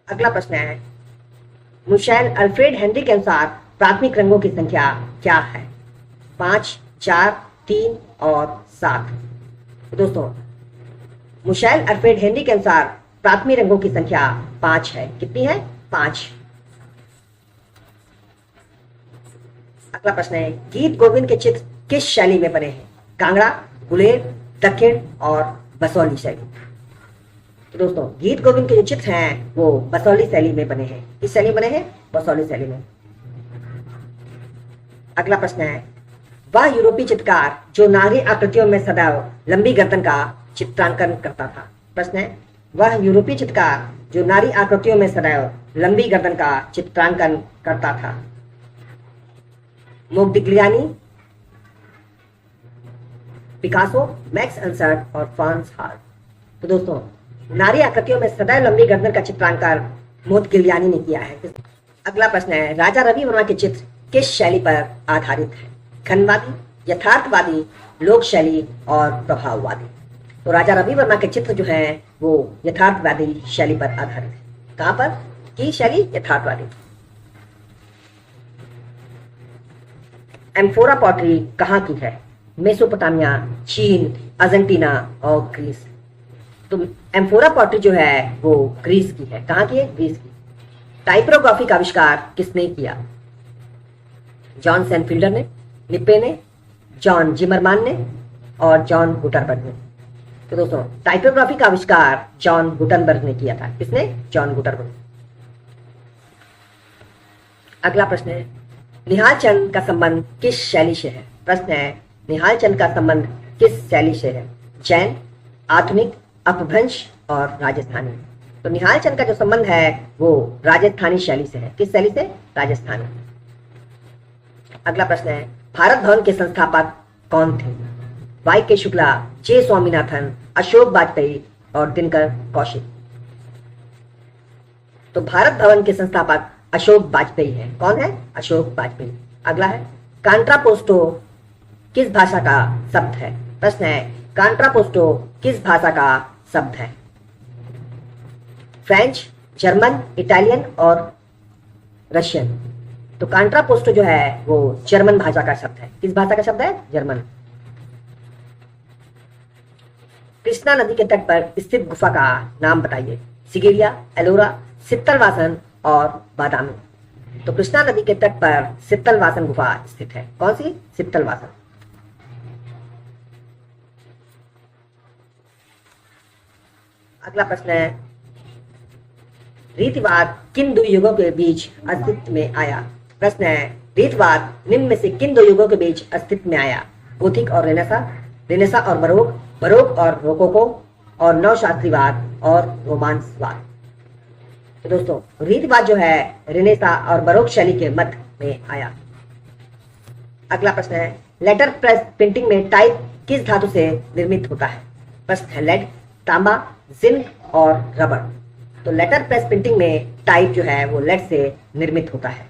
अगला प्रश्न है, मिशेल अल्फ्रेड हेनरी के अनुसार प्राथमिक रंगों की संख्या क्या है? 5, 4, 3 और 7। तो दोस्तों, मिशेल अल्फ्रेड हेनरी के अनुसार प्राथमिक रंगों की संख्या 5 है। कितनी है? 5। अगला प्रश्न है, गीत गोविंद के चित्र किस शैली में बने हैं? कांगड़ा, गुलेर, दक्षिण और बसौली शैली। तो दोस्तों, गीत गोविंद के जो चित्र हैं वो बसौली शैली में बने हैं। किस शैली में बने हैं? बसौली शैली में। अगला प्रश्न है, वह यूरोपीय चित्रकार जो नारी आकृतियों में सदैव लंबी गर्दन का चित्रांकन करता था। प्रश्न है, वह यूरोपीय चित्रकार जो नारी आकृतियों में सदैव लंबी गर्दन का चित्रांकन करता था। मोदिग्लियानी, पिकासो, मैक्स एंसर्ट और फ्रांस हाल। तो दोस्तों, नारी आकृतियों में सदैव लंबी गर्दन का चित्रांकन मोदिग्लियानी ने किया है। अगला प्रश्न है, राजा रवि वर्मा के चित्र किस शैली पर आधारित है? खंडवादी, यथार्थवादी, लोक शैली और प्रभाववादी। तो राजा रवि वर्मा के चित्र जो हैं वो यथार्थवादी शैली पर आधारित है। कहां पर की शैली? यथार्थवादी। एम्फोरा पॉटरी कहाँ की है? मेसोपोटामिया, चीन, अर्जेंटीना और ग्रीस। तो एम्फोरा पॉटरी जो है वो ग्रीस की है। कहाँ की है? ग्रीस की। टाइपोग्राफी का आविष्कार किसने किया? जॉन सेनफील्डर ने, लिपे ने, जॉन जिमरमान ने और जॉन गुटनबर्ग ने। तो दोस्तों, टाइपोग्राफी का आविष्कार जॉन गुटनबर्ग ने किया था। किसने? John Gutenberg. अगला प्रश्न है, निहाल चंद का संबंध किस शैली से है? प्रश्न है, निहाल चंद का संबंध किस शैली से है? जैन, आधुनिक, अपभ्रंश और राजस्थानी। तो निहाल चंद का जो संबंध है वो राजस्थानी शैली से है। किस शैली से? राजस्थानी। अगला प्रश्न है, भारत भवन के संस्थापक कौन थे? वाई के शुक्ला, जे स्वामीनाथन, अशोक वाजपेयी और दिनकर कौशिक। तो भारत भवन के संस्थापक अशोक वाजपेयी है। कौन है? अशोक वाजपेयी। अगला है, कॉन्ट्रापोस्टो किस भाषा का शब्द है? प्रश्न है, कॉन्ट्रापोस्टो किस भाषा का शब्द है? फ्रेंच, जर्मन, इटालियन और रशियन। तो कॉन्ट्रापोस्टो जो है वो जर्मन भाषा का शब्द है। किस भाषा का शब्द है? जर्मन। कृष्णा नदी के तट पर स्थित गुफा का नाम बताइए। सिगेरिया, एलोरा, सित्तलवासन और बादामी। तो कृष्णा नदी के तट पर सित्तलवासन गुफा स्थित है। कौन सी? सित्तलवासन। अगला प्रश्न है, रीतिवाद किन दो युगों के बीच अस्तित्व में आया? प्रश्न है, रीतिवाद निम्न में से किन दो युगों के बीच अस्तित्व में आया? गोथिक और रेनेसा और बरोक, बरोक और रोकोको और नवशास्त्रीवाद और रोमांसवाद। तो दोस्तों, रीतिवाद जो है रेनेसा और बरोक शैली के मध्य में आया। अगला प्रश्न है, लेटर प्रेस प्रिंटिंग में टाइप किस धातु से निर्मित होता है? प्रश्न है, लेड, तांबा, जिंक और रबर। तो लेटर प्रेस प्रिंटिंग में टाइप जो है वो लेड से निर्मित होता है।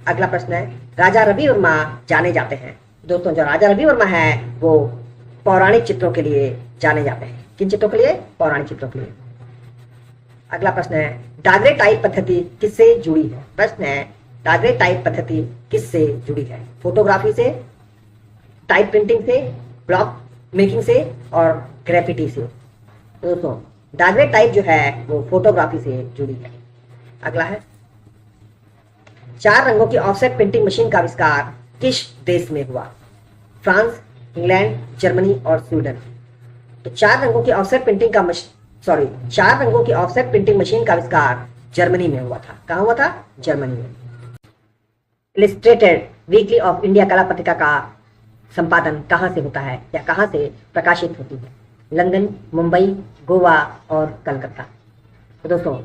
अगला प्रश्न है, राजा रवि वर्मा जाने जाते हैं। दोस्तों, जो राजा रवि वर्मा है वो पौराणिक चित्रों के लिए जाने जाते हैं। किन चित्रों के लिए? पौराणिक चित्रों के लिए। अगला प्रश्न है, डागरेटाइप पद्धति किससे जुड़ी है? प्रश्न है, डागरेटाइप पद्धति किससे जुड़ी है? फोटोग्राफी से, टाइप प्रिंटिंग से, ब्लॉक मेकिंग से और ग्रेफिटी से। दोस्तों, डागरेटाइप जो है वो फोटोग्राफी से जुड़ी है। अगला है, 4 रंगों की ऑफसेट प्रिंटिंग मशीन का आविष्कार किस देश में हुआ? फ्रांस, इंग्लैंड, जर्मनी और स्वीडन। तो 4 रंगों की ऑफसेट प्रिंटिंग का 4 रंगों की ऑफसेट प्रिंटिंग मशीन का आविष्कार जर्मनी में हुआ था। कहाँ हुआ था? जर्मनी में। इलिस्ट्रेटेड वीकली ऑफ इंडिया कला पत्रिका का संपादन कहाँ से होता है या कहाँ से प्रकाशित होती है? लंदन, मुंबई, गोवा और कलकत्ता। तो दोस्तों,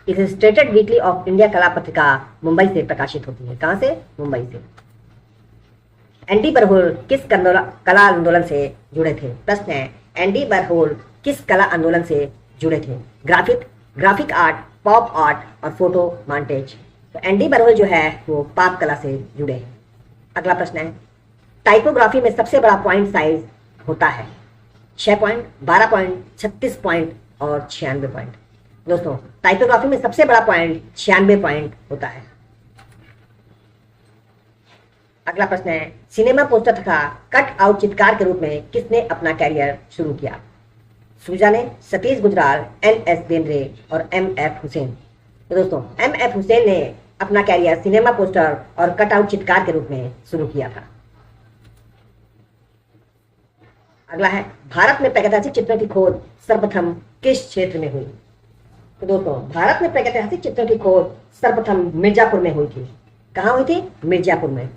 इलिस्ट्रेटेड वीकली ऑफ इंडिया कला पत्रिका मुंबई से प्रकाशित होती है। कहाँ से? मुंबई से। एंडी वॉरहोल किस कला आंदोलन से जुड़े थे? प्रश्न है, एंडी वॉरहोल किस कला आंदोलन से जुड़े थे? ग्राफिक आर्ट, पॉप आर्ट और फोटो मॉन्टेज। तो एंडी वॉरहोल जो है वो पॉप कला से जुड़े हैं। अगला प्रश्न है, टाइपोग्राफी में सबसे बड़ा पॉइंट साइज होता है? 6 पॉइंट, 12 पॉइंट, 36 पॉइंट और 96 पॉइंट। दोस्तों टाइपोग्राफी में सबसे बड़ा पॉइंट 96 पॉइंट होता है। अगला प्रश्न है, सिनेमा पोस्टर तथा कट आउट चित्रकार के रूप में किसने अपना कैरियर शुरू किया? सूजा ने, सतीश गुजराल, NS बेंद्रे और MF हुसैन। तो दोस्तों MF हुसैन ने अपना कैरियर सिनेमा पोस्टर और कट आउट चित्रकार के रूप में शुरू किया था। अगला है, भारत में प्रागैतिहासिक चित्रों की खोज सर्वप्रथम किस क्षेत्र में हुई? तो दोस्तों भारत में प्रागैतिहासिक चित्रों की खोज सर्वप्रथम मिर्जापुर में हुई थी। कहाँ हुई थी? मिर्जापुर में।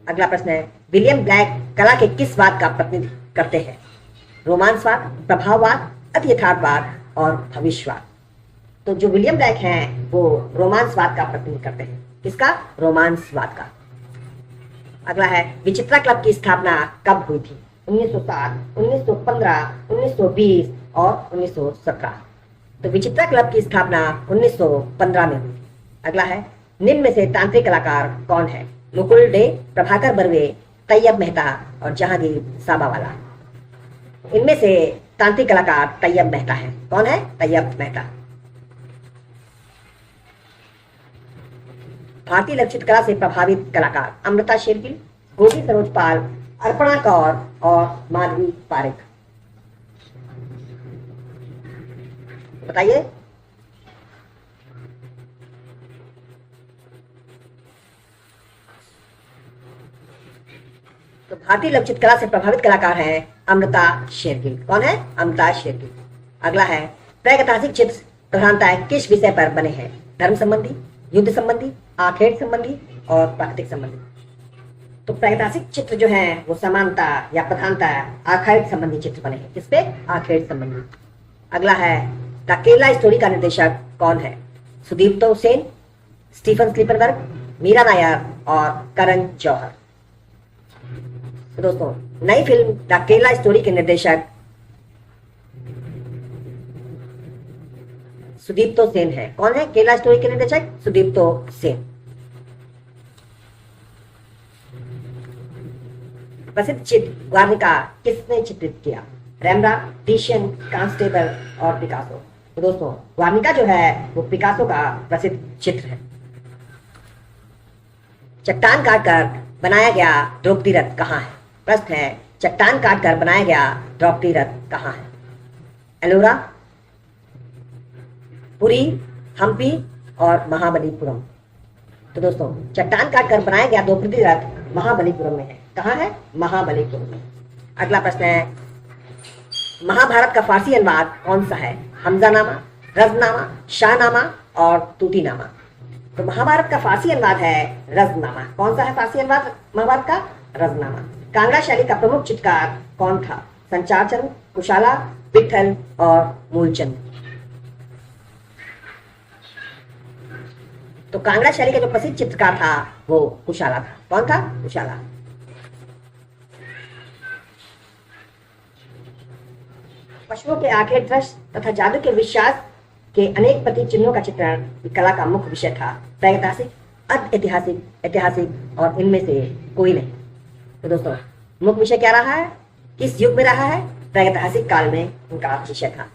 अगला प्रश्न है, विलियम ब्लैक कला के किस वाद का प्रतिनिधित्व करते हैं? रोमांसवाद, प्रभाववाद, अति यथार्थवाद और भविष्यवाद। तो जो विलियम ब्लैक हैं वो रोमांसवाद का प्रतिनिधित्व करते हैं। किसका? रोमांसवाद का। अगला है, विचित्रा क्लब की स्थापना कब हुई थी? 1907, 1915, 1920 और 1917। तो विचित्रा क्लब की स्थापना 1915 में हुई। अगला है, निम्न में से तांत्रिक कलाकार कौन है? मुकुल डे, प्रभाकर बर्वे, तैयब मेहता और जहांगीर साबावाला। इनमें से तांत्रिक कलाकार तैयब मेहता है। कौन है? तैयब मेहता। भारतीय लक्षित कला से प्रभावित कलाकार अमृता शेरगिल, गोपी सरोज पाल, अर्पणा कौर और माधवी पारेख। बताइए। तो भारतीय लक्षित कला से प्रभावित कलाकार हैं अमृता शेरगिल। कौन है? अमृता शेरगिल। अगला है, प्रागैतिहासिक चित्र प्रधानतः किस विषय पर बने हैं? धर्म संबंधी, युद्ध संबंधी, आखेट संबंधी और प्राकृतिक संबंधी। तो प्रागैतिहासिक चित्र जो है वो समानता या प्रधानतः आखेट संबंधी चित्र बने हैं। किस पे? आखेट संबंधी। अगला है, द केरला स्टोरी का निर्देशक कौन है? सुदीप्तो सेन, स्टीफन स्लीपरबर्ग, मीरा नायर और करण जौहर। तो दोस्तों नई फिल्म द केरला स्टोरी के निर्देशक सुदीप्तो सेन है। कौन है केरला स्टोरी के निर्देशक? सुदीप्तो सेन। प्रसिद्ध चित्र वार्निका किसने चित्रित किया? रेम्ब्रांड, टिशियन, कांस्टेबल और पिकासो। तो दोस्तों वार्निका जो है वो पिकासो का प्रसिद्ध चित्र है। चट्टान काटकर बनाया गया द्रौपदी रथ कहाँ है? प्रश्न है, चट्टान काटकर बनाया गया द्रौपदी रथ कहाँ है? एलोरा, पुरी, हम्पी और महाबलीपुरम। तो दोस्तों चट्टान काटकर बनाया गया द्रौपदी रथ महाबलीपुरम में है। कहाँ है? महाबलीपुरम में। अगला प्रश्न है, महाभारत का फारसी अनुवाद कौन सा है? हमजानामा, रजनामा, शाहनामा और तूतीनामा। तो महाभारत का फारसी अनुवाद है रजनामा। कौन सा है फारसी अनुवाद महाभारत का? रजनामा। कांगड़ा शैली का प्रमुख चित्रकार कौन था? संचार चंद, कुशाला, विठल और मूलचंद। तो कांगड़ा शैली का जो प्रसिद्ध चित्रकार था वो कुशाला था। कौन था? कुशाला। पशुओं के आखेट दृश्य तथा जादू के विश्वास के अनेक प्रतीक चिन्हों का चित्रण कला का मुख्य विषय था। प्रागैतिहासिक, अर्ध ऐतिहासिक, ऐतिहासिक और इनमें से कोई नहीं। तो दोस्तों मुख्य विषय क्या रहा है? किस युग में रहा है? प्रागैतिहासिक काल में उनका विषय था।